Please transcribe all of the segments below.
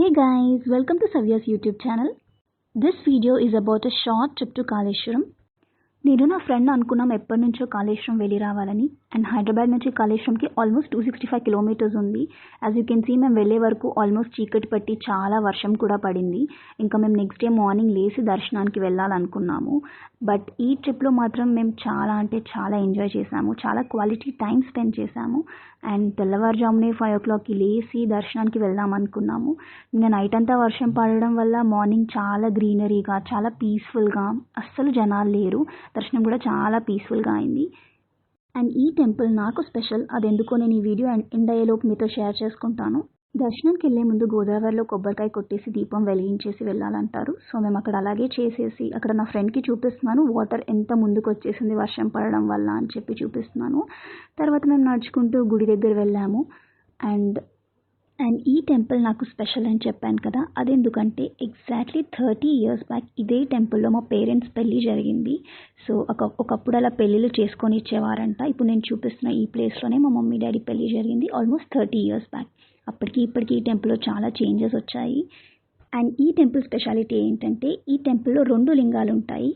Hey guys, welcome to Savya's YouTube channel. This video is about a short trip to Kaleshwaram. నేను నా friend అనుకున్నాం ఎప్పటి నుంచో కాళేశ్వరం వెళ్ళి రావాలని. అండ్ హైదరాబాద్ నుంచి కాళేశ్వరంకి ఆల్మోస్ట్ 265 కిలోమీటర్స్ ఉంది. యాజ్ యూ కెన్ సీ మేము వెళ్ళే వరకు ఆల్మోస్ట్ చీకటి పట్టి చాలా వర్షం కూడా పడింది. ఇంకా మేము నెక్స్ట్ డే మార్నింగ్ లేచి దర్శనానికి వెళ్ళాలనుకున్నాము. బట్ ఈ ట్రిప్లో మాత్రం మేము చాలా అంటే చాలా ఎంజాయ్ చేసాము. చాలా క్వాలిటీ టైం స్పెండ్ చేసాము. అండ్ తెల్లవారుజామునే 5 o'clockకి లేచి దర్శనానికి వెళ్దాం అనుకున్నాము. నిన్న నైట్ అంతా వర్షం పడడం వల్ల మార్నింగ్ చాలా గ్రీనరీగా చాలా పీస్ఫుల్గా, అస్సలు జనాలు లేరు. దర్శనం కూడా చాలా పీస్ఫుల్గా అయింది. అండ్ ఈ టెంపుల్ నాకు స్పెషల్. అది ఎందుకో నేను ఈ వీడియో ఎండ్ అయ్యేలోపు మీతో షేర్ చేసుకుంటాను. దర్శనంకి వెళ్ళే ముందు గోదావరిలో కొబ్బరికాయ కొట్టేసి దీపం వెలిగించేసి వెళ్ళాలంటారు. సో మేము అక్కడ అలాగే చేసేసి అక్కడ నా ఫ్రెండ్కి చూపిస్తున్నాను వాటర్ ఎంత ముందుకు వచ్చేసింది వర్షం పడడం వల్ల అని చెప్పి చూపిస్తున్నాను. తర్వాత మేము నడుచుకుంటూ గుడి దగ్గర వెళ్ళాము. అండ్ ఈ టెంపుల్ నాకు స్పెషల్ అని చెప్పాను కదా, అదెందుకంటే ఎగ్జాక్ట్లీ 30 years బ్యాక్ ఇదే టెంపుల్లో మా పేరెంట్స్ పెళ్ళి జరిగింది. సో ఒకప్పుడు అలా పెళ్ళిళ్ళు చేసుకొని ఇచ్చేవారంట. ఇప్పుడు నేను చూపిస్తున్న ఈ ప్లేస్లోనే మా మమ్మీ డాడీ పెళ్ళి జరిగింది ఆల్మోస్ట్ 30 years బ్యాక్. అప్పటికి ఇప్పటికీ ఈ టెంపుల్లో చాలా చేంజెస్ వచ్చాయి. అండ్ ఈ టెంపుల్ స్పెషాలిటీ ఏంటంటే ఈ టెంపుల్లో 2 లింగాలు ఉంటాయి.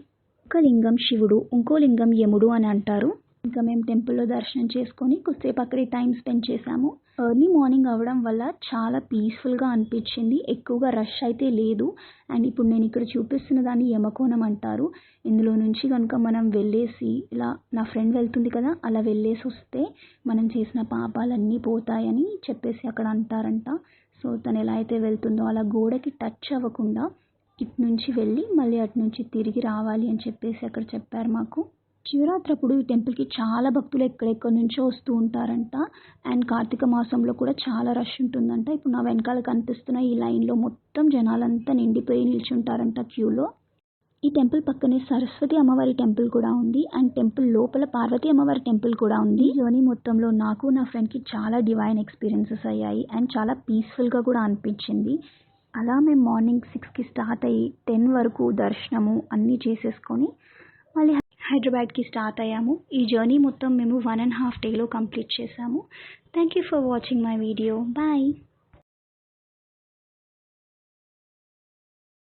ఒక లింగం శివుడు, ఇంకో లింగం యముడు అని అంటారు. ఇంకా మేము టెంపుల్లో దర్శనం చేసుకొని కొద్దిసేపు అక్కడే టైం స్పెండ్ చేసాము. ఎర్లీ మార్నింగ్ అవ్వడం వల్ల చాలా పీస్ఫుల్గా అనిపించింది. ఎక్కువగా రష్ అయితే లేదు. అండ్ ఇప్పుడు నేను ఇక్కడ చూపిస్తున్న దాన్ని యమకోణం అంటారు. ఇందులో నుంచి కనుక మనం వెళ్ళేసి ఇలా నా ఫ్రెండ్ వెళ్తుంది కదా, అలా వెళ్ళేసి వస్తే మనం చేసిన పాపాలన్నీ పోతాయని చెప్పేసి అక్కడ అంటారంట. సో తను ఎలా అయితే వెళ్తుందో అలా గోడకి టచ్ అవ్వకుండా ఇటు నుంచి వెళ్ళి మళ్ళీ అటు నుంచి తిరిగి రావాలి అని చెప్పేసి అక్కడ చెప్పారు మాకు. శివరాత్రి అప్పుడు ఈ టెంపుల్కి చాలా భక్తులు ఎక్కడెక్కడి నుంచో వస్తూ ఉంటారంట. అండ్ కార్తీక మాసంలో కూడా చాలా రష్ ఉంటుందంట. ఇప్పుడు నా వెనకాల కనిపిస్తున్న ఈ లైన్లో మొత్తం జనాలంతా నిండిపోయి నిల్చుంటారంట క్యూలో. ఈ టెంపుల్ పక్కనే సరస్వతి అమ్మవారి టెంపుల్ కూడా ఉంది. అండ్ టెంపుల్ లోపల పార్వతీ అమ్మవారి టెంపుల్ కూడా ఉంది. జర్నీ మొత్తంలో నాకు నా ఫ్రెండ్కి చాలా డివైన్ ఎక్స్పీరియన్సెస్ అయ్యాయి. అండ్ చాలా పీస్ఫుల్గా కూడా అనిపించింది. అలా మేము మార్నింగ్ 6కి స్టార్ట్ అయ్యి 10 వరకు దర్శనము అన్నీ చేసేసుకొని మళ్ళీ హైదరాబాద్కి స్టార్ట్ అయ్యాము. ఈ జర్నీ మొత్తం మేము 1.5 days కంప్లీట్ చేసాము. Thank you for watching my video. Bye.